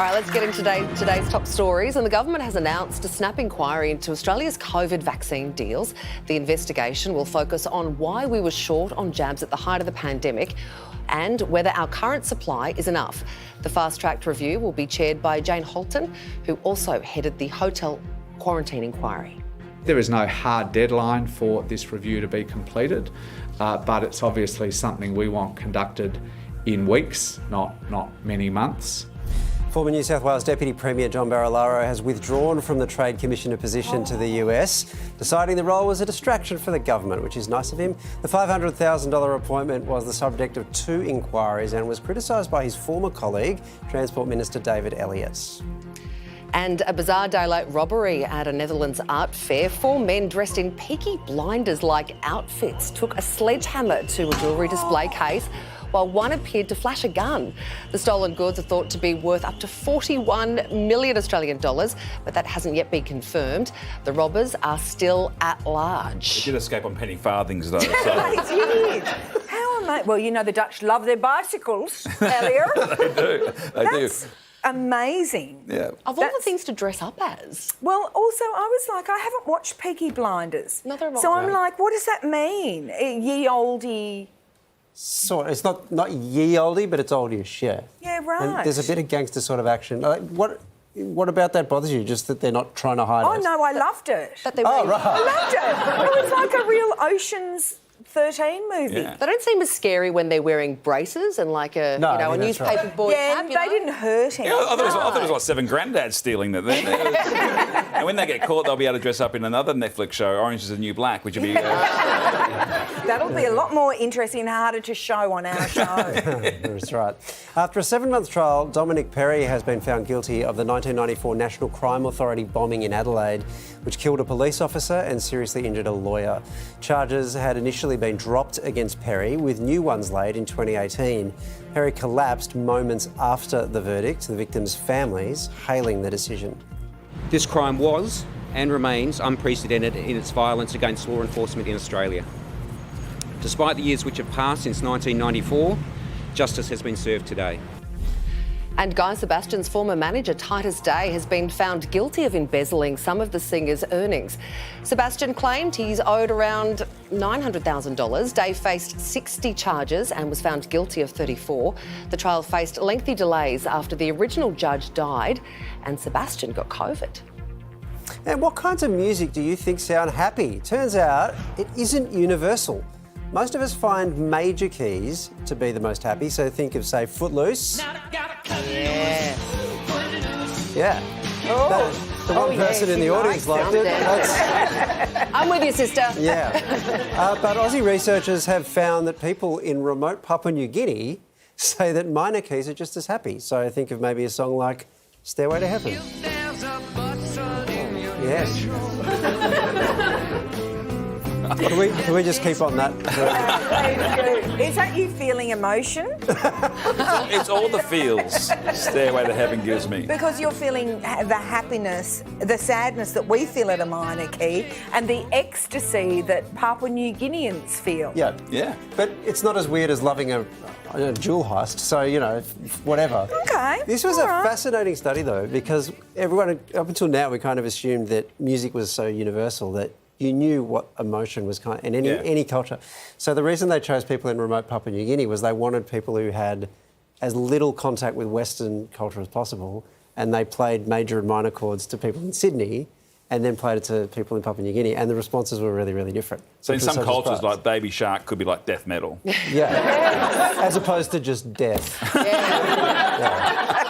All right, let's get into today's top stories. And the government has announced a snap inquiry into Australia's COVID vaccine deals. The investigation will focus on why we were short on jabs at the height of the pandemic and whether our current supply is enough. The fast-tracked review will be chaired by Jane Holton, who also headed the hotel quarantine inquiry. There is no hard deadline for this review to be completed, but it's obviously something we want conducted in weeks, not many months. Former New South Wales Deputy Premier John Barilaro has withdrawn from the Trade Commissioner position to the US, deciding the role was a distraction for the government, which is nice of him. The $500,000 appointment was the subject of 2 inquiries and was criticised by his former colleague, Transport Minister David Elliott. And a bizarre daylight robbery at a Netherlands art fair. 4 men dressed in Peaky Blinders-like outfits took a sledgehammer to a jewellery display case, while one appeared to flash a gun. The stolen goods are thought to be worth up to 41 million Australian dollars, but that hasn't yet been confirmed. The robbers are still at large. They did escape on penny farthings, though. So. They did. How amazing. Well, you know, the Dutch love their bicycles, Elliot. They do. Amazing. Yeah. Of all the things to dress up as. Well, also, I was like, I haven't watched Peaky Blinders. So I'm like, what does that mean? Ye olde... So it's not ye oldie, but it's oldie-ish, yeah. Yeah, right. And there's a bit of gangster sort of action. Like, what about that bothers you? Just that they're not trying to hide it? Oh, no, I loved it. That they right. I loved it. It was like a real Ocean's 13 movie. Yeah. They don't seem as scary when they're wearing braces and like a a newspaper boy cap. They didn't hurt him. Yeah, I thought it was like 7 granddads stealing that. And when they get caught, they'll be able to dress up in another Netflix show, Orange is the New Black, which would be... That'll be a lot more interesting and harder to show on our show. That's right. After a 7-month trial, Domenic Perre has been found guilty of the 1994 National Crime Authority bombing in Adelaide, which killed a police officer and seriously injured a lawyer. Charges had initially been dropped against Perre, with new ones laid in 2018. Perre collapsed moments after the verdict, the victims' families hailing the decision. This crime was and remains unprecedented in its violence against law enforcement in Australia. Despite the years which have passed since 1994, justice has been served today. And Guy Sebastian's former manager, Titus Day, has been found guilty of embezzling some of the singer's earnings. Sebastian claimed he's owed around $900,000. Day faced 60 charges and was found guilty of 34. The trial faced lengthy delays after the original judge died and Sebastian got COVID. And what kinds of music do you think sound happy? Turns out it isn't universal. Most of us find major keys to be the most happy, so think of, say, Footloose. Yeah. Yeah. The one person in the audience liked it. I'm with you, sister. Yeah. But Aussie researchers have found that people in remote Papua New Guinea say that minor keys are just as happy. So think of maybe a song like Stairway to Heaven. Yes. Can we just keep on that? Is that you feeling emotion? It's all the feels Stairway to Heaven gives me. Because you're feeling the happiness, the sadness that we feel at a minor key and the ecstasy that Papua New Guineans feel. Yeah. Yeah. But it's not as weird as loving a jewel heist, so, you know, whatever. Okay. This was a fascinating study, though, because everyone, up until now, we kind of assumed that music was so universal that you knew what emotion was in any culture. So the reason they chose people in remote Papua New Guinea was they wanted people who had as little contact with Western culture as possible, and they played major and minor chords to people in Sydney and then played it to people in Papua New Guinea, and the responses were really, really different. So in some cultures, like Baby Shark could be like death metal. Yeah. As opposed to just death. Yeah.